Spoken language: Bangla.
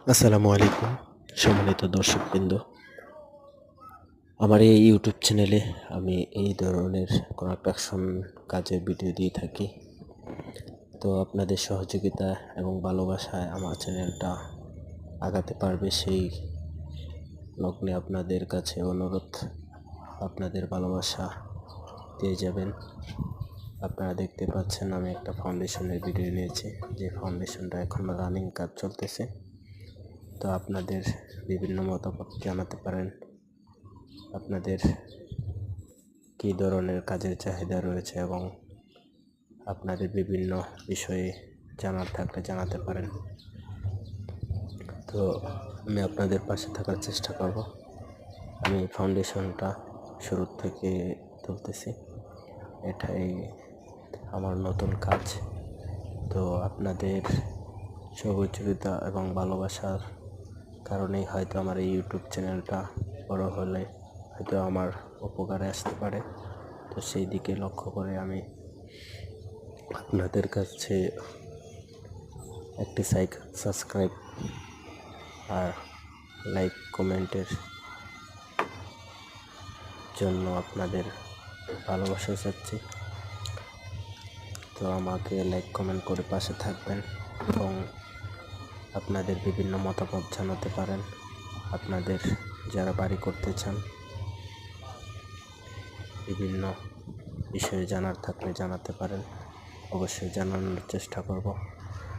আসসালামু আলাইকুম সম্মানিত দর্শকবৃন্দ। আমার এই ইউটিউব চ্যানেলে আমি এই ধরনের কনস্ট্রাকশন কাজের ভিডিও দিয়ে থাকি। তো আপনাদের সহযোগিতা এবং ভালোবাসায় আমার চ্যানেলটা আগাতে পারবে সেই লগ্নে আপনাদের কাছে অনুরোধ, আপনাদের ভালোবাসা দিয়ে যাবেন। আপনারা দেখতে পাচ্ছেন আমি একটা ফাউন্ডেশনের ভিডিও নিয়েছি, যে ফাউন্ডেশনটা এখন রানিং কাজ চলতেছে। তো আপনাদের বিভিন্ন মতামত জানাতে পারেন, আপনাদের কী ধরনের কাজের চাহিদা রয়েছে এবং আপনাদের বিভিন্ন বিষয়ে জানার থাকলে জানাতে পারেন। তো আমি আপনাদের পাশে থাকার চেষ্টা করব। আমি ফাউন্ডেশনটা শুরু থেকে তুলতেছি, এটাই আমার নতুন কাজ। তো আপনাদের সহযোগিতা এবং ভালোবাসার কারণেই হয়তো আমার এই ইউটিউব চ্যানেলটা বড় হলে হয়তো আমার উপকারে আসতে পারে। তো সেই দিকে লক্ষ্য করে আমি আপনাদের কাছে একটি সাবস্ক্রাইব আর লাইক কমেন্টের জন্য আপনাদের ভালোবাসা চাচ্ছি। তো আমাকে লাইক কমেন্ট করে পাশে থাকবেন এবং আপনাদের বিভিন্ন মতামত জানাতে পারেন। আপনাদের যারা বাড়ি করতে চান, বিভিন্ন বিষয়ে জানার থাকলে জানাতে পারেন, অবশ্যই জানানোর চেষ্টা করব।